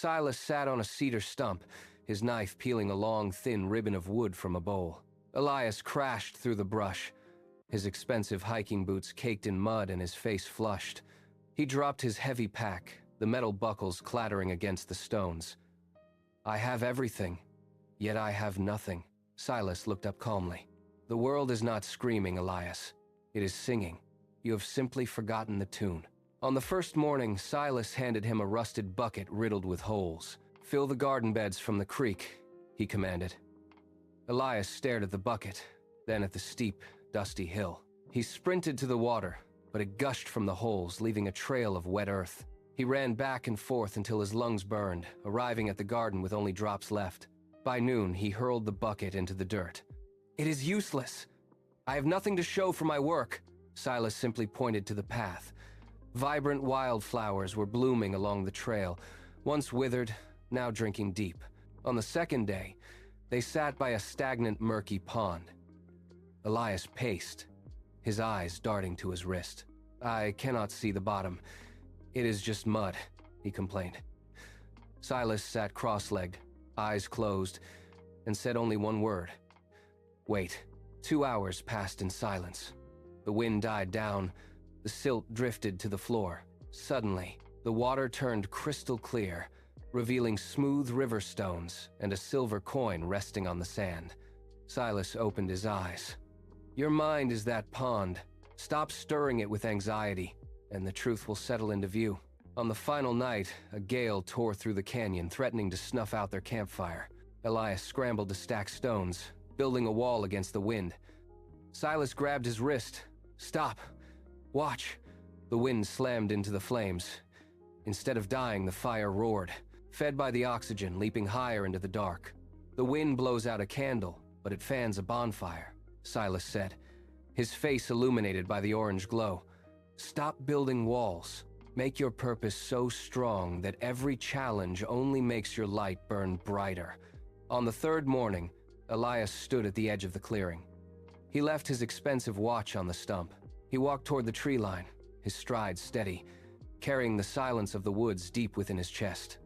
Silas sat on a cedar stump, his knife peeling a long, thin ribbon of wood from a bowl. Elias crashed through the brush, his expensive hiking boots caked in mud and his face flushed. He dropped his heavy pack, the metal buckles clattering against the stones. "I have everything, yet I have nothing." Silas looked up calmly. "The world is not screaming, Elias. It is singing. You have simply forgotten the tune." On the first morning, Silas handed him a rusted bucket riddled with holes. "Fill the garden beds from the creek," he commanded. Elias stared at the bucket, then at the steep, dusty hill. He sprinted to the water, but it gushed from the holes, leaving a trail of wet earth. He ran back and forth until his lungs burned, arriving at the garden with only drops left. By noon, he hurled the bucket into the dirt. "It is useless. I have nothing to show for my work." Silas simply pointed to the path. Vibrant wildflowers were blooming along the trail, once withered, now drinking deep. On the second day, they sat by a stagnant, murky pond. Elias paced, his eyes darting to his wrist. "I cannot see the bottom. It is just mud," he complained. Silas sat cross-legged, eyes closed, and said only one word. "Wait." 2 hours passed in silence. The wind died down, the silt drifted to the floor. Suddenly, the water turned crystal clear, revealing smooth river stones and a silver coin resting on the sand. Silas opened his eyes. "Your mind is that pond. Stop stirring it with anxiety, and the truth will settle into view." On the final night, a gale tore through the canyon, threatening to snuff out their campfire. Elias scrambled to stack stones, building a wall against the wind. Silas grabbed his wrist. "Stop. Watch." The wind slammed into the flames. Instead of dying, the fire roared, fed by the oxygen leaping higher into the dark. "The wind blows out a candle, but it fans a bonfire," Silas said, his face illuminated by the orange glow. "Stop building walls. Make your purpose so strong that every challenge only makes your light burn brighter." On the third morning, Elias stood at the edge of the clearing. He left his expensive watch on the stump. He walked toward the tree line, his stride steady, carrying the silence of the woods deep within his chest.